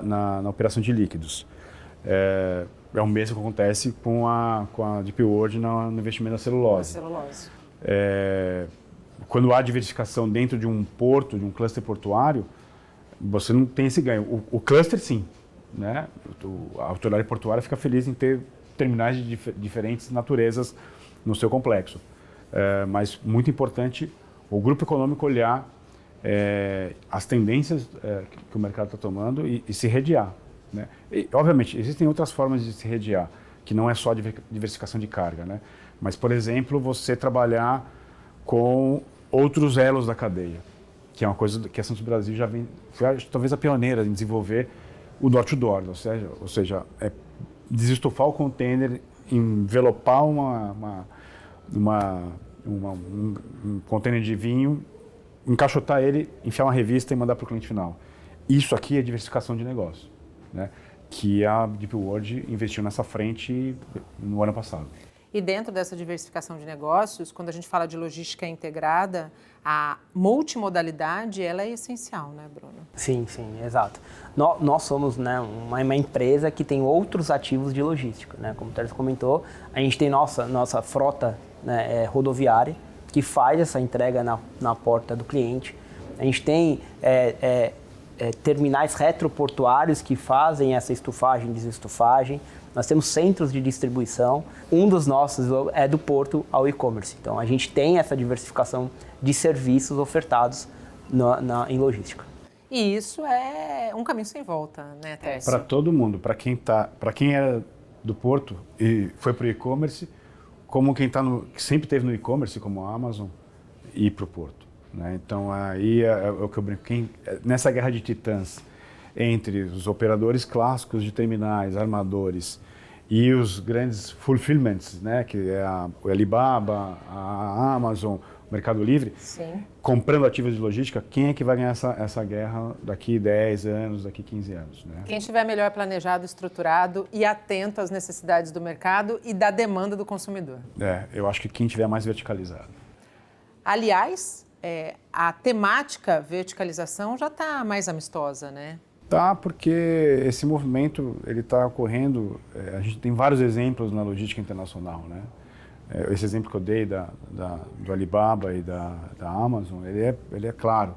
na operação de líquidos. É o mesmo que acontece com a DP World no investimento na celulose. Quando há diversificação dentro de um porto, de um cluster portuário, você não tem esse ganho. O cluster, sim. Né? A autoridade portuária fica feliz em ter terminais de diferentes naturezas no seu complexo. Mas muito importante o grupo econômico olhar as tendências que o mercado está tomando e se redear. Né? E, obviamente, existem outras formas de se redear, que não é só diversificação de carga. Né? Mas, por exemplo, você trabalhar com outros elos da cadeia, que é uma coisa que a Santos Brasil já vem, foi talvez a pioneira em desenvolver o door-to-door, ou seja, desestufar o container, envelopar um container de vinho, encaixotar ele, enfiar uma revista e mandar para o cliente final. Isso aqui é diversificação de negócio, né? Que a DP World investiu nessa frente no ano passado. E dentro dessa diversificação de negócios, quando a gente fala de logística integrada, a multimodalidade ela é essencial, né, Bruno? Sim, exato. Nós somos, né, uma empresa que tem outros ativos de logística. Né? Como o Teres comentou, a gente tem nossa frota, né, rodoviária, que faz essa entrega na porta do cliente. A gente tem terminais retroportuários que fazem essa estufagem e desestufagem. Nós temos centros de distribuição. Um dos nossos é do porto ao e-commerce. Então, a gente tem essa diversificação de serviços ofertados em logística. E isso é um caminho sem volta, né, Tércio? Para todo mundo, para quem era do porto e foi para o e-commerce, como quem que sempre teve no e-commerce, como a Amazon, ir para o porto. Né? Então, aí é o que eu brinco. Nessa guerra de titãs entre os operadores clássicos de terminais, armadores e os grandes fulfillments, né, que é o Alibaba, a Amazon, o Mercado Livre, sim, comprando ativos de logística, quem é que vai ganhar essa guerra daqui 10 anos, daqui 15 anos? Né? Quem estiver melhor planejado, estruturado e atento às necessidades do mercado e da demanda do consumidor. Eu acho que quem estiver mais verticalizado. Aliás, a temática verticalização já está mais amistosa, né? Tá, porque esse movimento ele está ocorrendo, a gente tem vários exemplos na logística internacional, né? Esse exemplo que eu dei do Alibaba e da Amazon, ele é claro,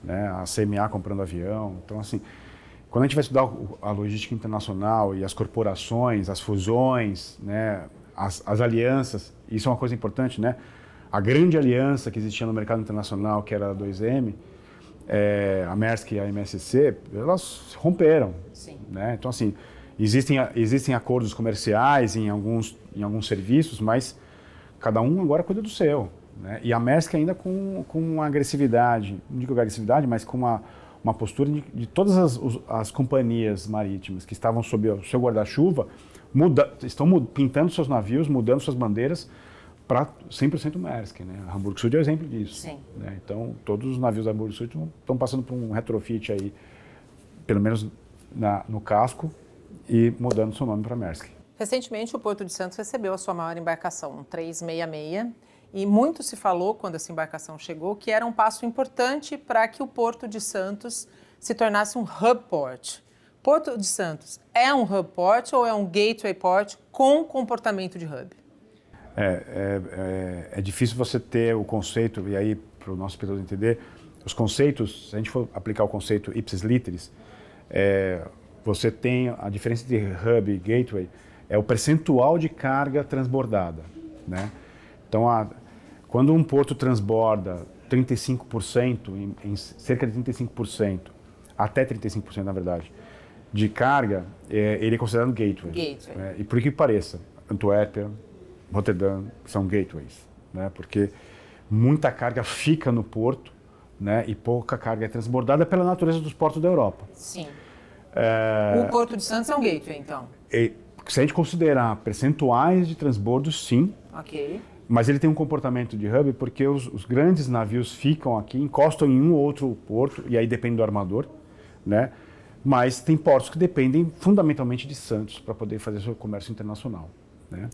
né? A CMA comprando avião, então assim, quando a gente vai estudar a logística internacional e as corporações, as fusões, né? As alianças, isso é uma coisa importante, né? A grande aliança que existia no mercado internacional, que era a 2M, a Maersk e a MSC, elas romperam. Sim. Né? Então, assim, existem acordos comerciais em alguns serviços, mas cada um agora cuida do seu. Né? E a Maersk ainda com uma agressividade, não digo agressividade, mas com uma postura de todas as companhias marítimas que estavam sob o seu guarda-chuva, estão pintando seus navios, mudando suas bandeiras para 100% Maersk, né? A Hamburgo Süd é um exemplo disso. Sim. Né? Então, todos os navios da Hamburgo Süd estão passando por um retrofit aí, pelo menos no casco, e mudando seu nome para Maersk. Recentemente, o Porto de Santos recebeu a sua maior embarcação, um 366, e muito se falou, quando essa embarcação chegou, que era um passo importante para que o Porto de Santos se tornasse um hub port. Porto de Santos é um hub port ou é um gateway port com comportamento de hub? É difícil você ter o conceito, e aí para o nosso espectador entender, os conceitos, se a gente for aplicar o conceito ipsis literis, você tem a diferença de hub e gateway, é o percentual de carga transbordada. Né? Então, quando um porto transborda 35%, em cerca de 35%, até 35% na verdade, de carga, ele é considerado gateway. E por que pareça, Antuérpia, Rotterdam são gateways, né? Porque muita carga fica no porto, né? E pouca carga é transbordada pela natureza dos portos da Europa. Sim. O Porto de Santos é um gateway, então? Se a gente considerar percentuais de transbordo, sim. Ok. Mas ele tem um comportamento de hub porque os grandes navios ficam aqui, encostam em um ou outro porto, e aí depende do armador, né? Mas tem portos que dependem fundamentalmente de Santos para poder fazer seu comércio internacional, né?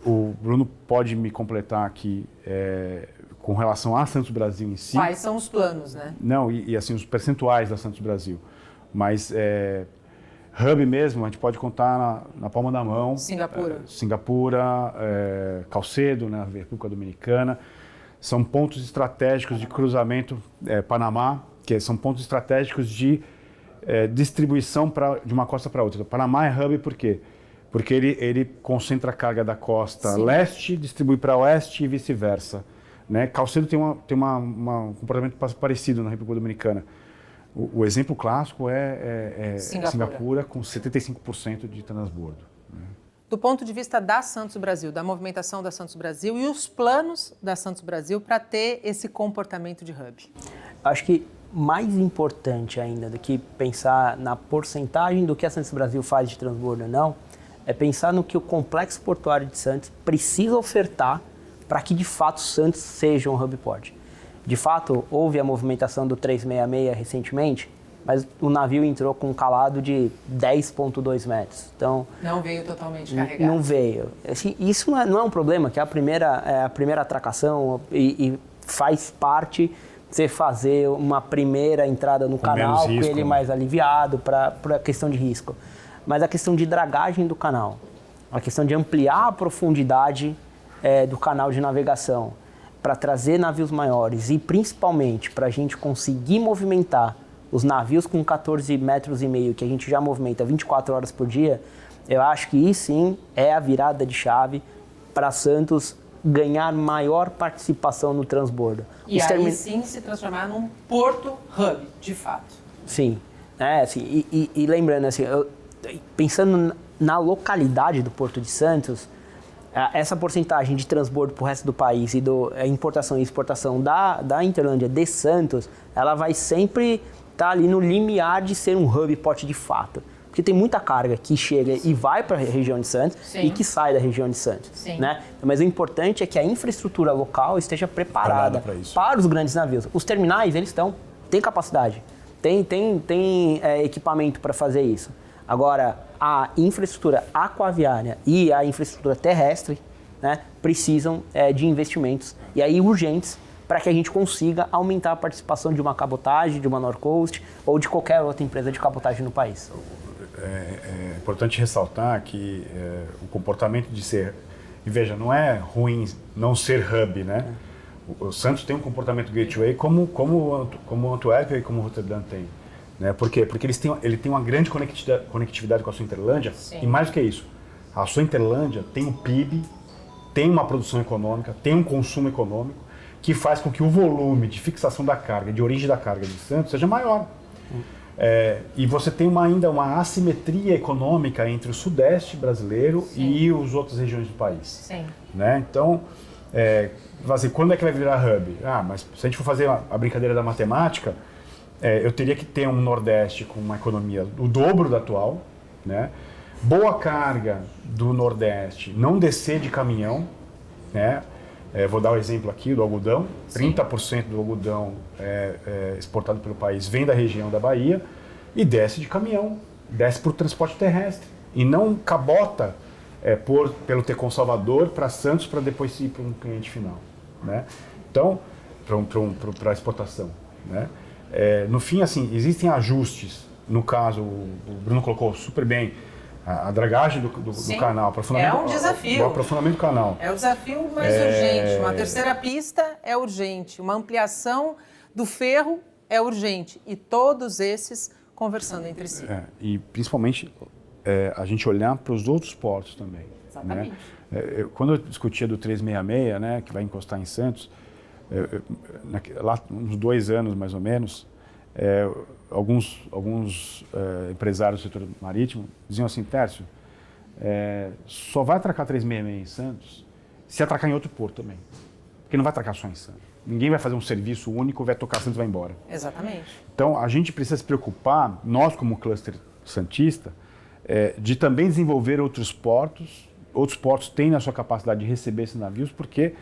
O Bruno pode me completar aqui com relação a Santos Brasil em si. Quais são os planos, né? Não, e assim, os percentuais da Santos Brasil. Mas hub mesmo, a gente pode contar na palma da mão. Singapura. Caucedo, né, a República Dominicana. São pontos estratégicos de cruzamento, Panamá, que são pontos estratégicos de distribuição de uma costa para outra. Panamá é hub por quê? Porque ele concentra a carga da costa leste, distribui para oeste e vice-versa. Né? Caucedo tem um comportamento parecido na República Dominicana. O exemplo clássico é Singapura com 75% de transbordo. Né? Do ponto de vista da Santos Brasil, da movimentação da Santos Brasil e os planos da Santos Brasil para ter esse comportamento de hub? Acho que mais importante ainda do que pensar na porcentagem do que a Santos Brasil faz de transbordo ou não, é pensar no que o Complexo Portuário de Santos precisa ofertar para que de fato Santos seja um hub port. De fato, houve a movimentação do 366 recentemente, mas o navio entrou com um calado de 10,2 metros. Então, não veio totalmente carregado. Não veio. Assim, isso não é um problema, que é a primeira atracação e faz parte você fazer uma primeira entrada no canal com ele mais aliviado para a questão de risco. Mas a questão de dragagem do canal, a questão de ampliar a profundidade do canal de navegação para trazer navios maiores e principalmente para a gente conseguir movimentar os navios com 14,5 metros que a gente já movimenta 24 horas por dia, eu acho que isso sim é a virada de chave para Santos ganhar maior participação no transbordo. E aí sim se transformar num porto hub, de fato. Sim, assim, e lembrando, assim, pensando na localidade do Porto de Santos, essa porcentagem de transbordo para o resto do país e da importação e exportação da Interlândia de Santos, ela vai sempre estar ali no limiar de ser um hub port de fato. Porque tem muita carga que chega e vai para a região de Santos e que sai da região de Santos. Né? Mas o importante é que a infraestrutura local esteja preparada para os grandes navios. Os terminais, eles têm capacidade, tem equipamento para fazer isso. Agora, a infraestrutura aquaviária e a infraestrutura terrestre, né, precisam de investimentos, e aí urgentes, para que a gente consiga aumentar a participação de uma cabotagem, de uma Norcoast ou de qualquer outra empresa de cabotagem no país. É importante ressaltar que o comportamento de ser... E veja, não é ruim não ser hub, né? O Santos tem um comportamento gateway como Antuérpia e como Rotterdam tem. Né? Por quê? Porque ele tem uma grande conectividade com a sua Interlândia. E mais do que isso, a sua Interlândia tem um PIB, tem uma produção econômica, tem um consumo econômico, que faz com que o volume de fixação da carga, de origem da carga de Santos, seja maior. E você tem ainda uma assimetria econômica entre o sudeste brasileiro e as outras regiões do país. Né? Então, assim, quando é que vai virar hub? Mas se a gente for fazer a brincadeira da matemática, eu teria que ter um Nordeste com uma economia o dobro da atual, né? Boa carga do Nordeste, não descer de caminhão, né? Vou dar o exemplo aqui do algodão. 30% do algodão exportado pelo país vem da região da Bahia e desce de caminhão, desce por transporte terrestre e não cabota pelo Tecon Salvador para Santos para depois ir para um cliente final, né? Então, para exportação, né? No fim, assim, existem ajustes. No caso, o Bruno colocou super bem a dragagem do canal, aprofundamento, um desafio. O aprofundamento do canal. É o desafio mais urgente. Uma terceira pista é urgente. Uma ampliação do ferro é urgente. E todos esses conversando entre si. E principalmente a gente olhar para os outros portos também. Exatamente. Né? Quando eu discutia do 366, né, que vai encostar em Santos, lá uns 2 anos mais ou menos, alguns empresários do setor marítimo diziam assim: Tércio, só vai atracar 366 em Santos se atracar em outro porto também, porque não vai atracar só em Santos. Ninguém vai fazer um serviço único, vai tocar Santos e vai embora. Exatamente. Então a gente precisa se preocupar, nós como cluster santista, de também desenvolver outros portos. Outros portos têm a sua capacidade de receber esses navios, porque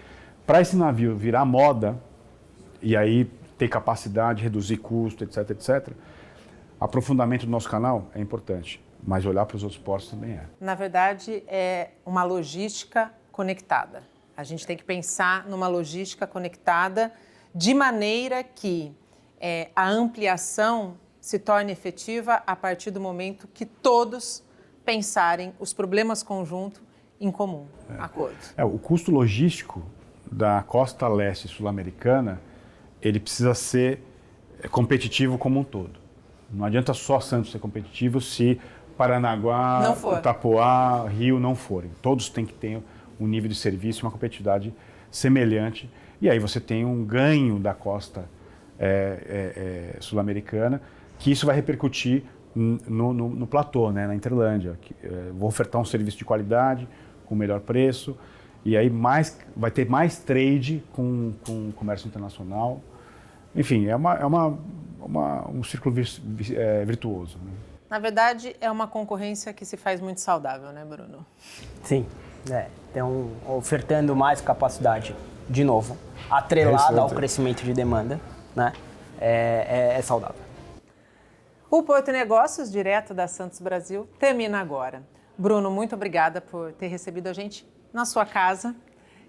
para esse navio virar moda e aí ter capacidade, reduzir custo, etc., aprofundamento do nosso canal é importante. mas olhar para os outros portos também é. Na verdade, é uma logística conectada. A gente tem que pensar numa logística conectada de maneira que a ampliação se torne efetiva a partir do momento que todos pensarem os problemas conjuntos em comum acordo. O custo logístico da costa leste sul-americana, ele precisa ser competitivo como um todo. Não adianta só Santos ser competitivo se Paranaguá, Itapoá, Rio não forem. Todos têm que ter um nível de serviço e uma competitividade semelhante. E aí você tem um ganho da costa sul-americana, que isso vai repercutir no platô, né, na Interlândia. Vou ofertar um serviço de qualidade, com melhor preço, e aí vai ter mais trade com o comércio internacional. Enfim, é um círculo virtuoso. Né? Na verdade, é uma concorrência que se faz muito saudável, né, Bruno? Sim, então ofertando mais capacidade, de novo, atrelada ao crescimento de demanda, né, é saudável. O Porto Negócios, direto da Santos Brasil, termina agora. Bruno, muito obrigada por ter recebido a gente na sua casa,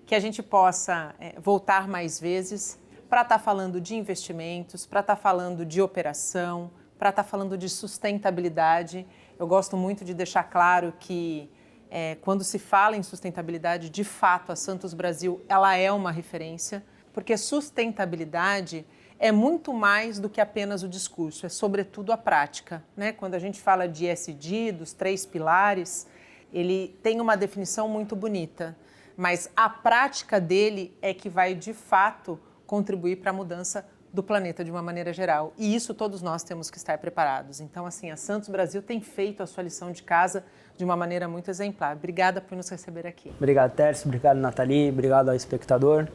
que a gente possa voltar mais vezes para estar falando de investimentos, para estar falando de operação, para estar falando de sustentabilidade. Eu gosto muito de deixar claro que quando se fala em sustentabilidade, de fato, a Santos Brasil ela é uma referência, porque sustentabilidade é muito mais do que apenas o discurso, é sobretudo a prática, né? Quando a gente fala de ESG, dos 3 pilares, ele tem uma definição muito bonita, mas a prática dele é que vai, de fato, contribuir para a mudança do planeta de uma maneira geral. E isso todos nós temos que estar preparados. Então, assim, a Santos Brasil tem feito a sua lição de casa de uma maneira muito exemplar. Obrigada por nos receber aqui. Obrigado, Tércio. Obrigado, Nathalie. Obrigado ao espectador.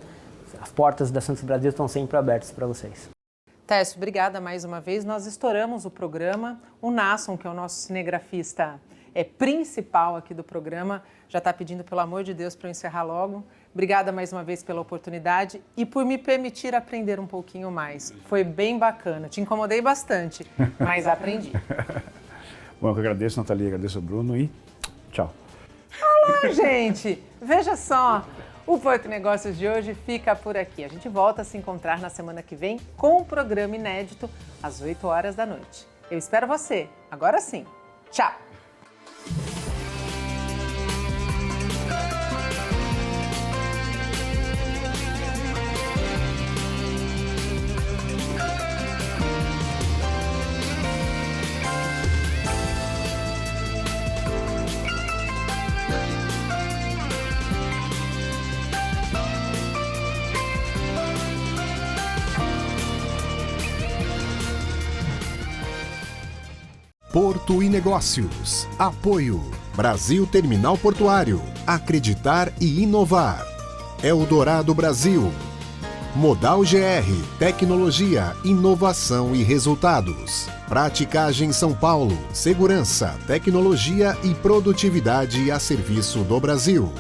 As portas da Santos Brasil estão sempre abertas para vocês. Tércio, obrigada mais uma vez. Nós estouramos o programa. O Nasson, que é o nosso cinegrafista principal aqui do programa, já está pedindo, pelo amor de Deus, para eu encerrar logo. Obrigada mais uma vez pela oportunidade e por me permitir aprender um pouquinho mais. Foi bem bacana. Te incomodei bastante, mas aprendi. Bom, eu que agradeço, Nathalie, agradeço ao Bruno e tchau. Olá, gente! Veja só, o Porto Negócios de hoje fica por aqui. A gente volta a se encontrar na semana que vem com um programa inédito às 8 horas da noite. Eu espero você. Agora sim. Tchau! Porto e Negócios. Apoio. Brasil Terminal Portuário. Acreditar e inovar. Eldorado Brasil. Modal GR. Tecnologia, inovação e resultados. Praticagem São Paulo. Segurança, tecnologia e produtividade a serviço do Brasil.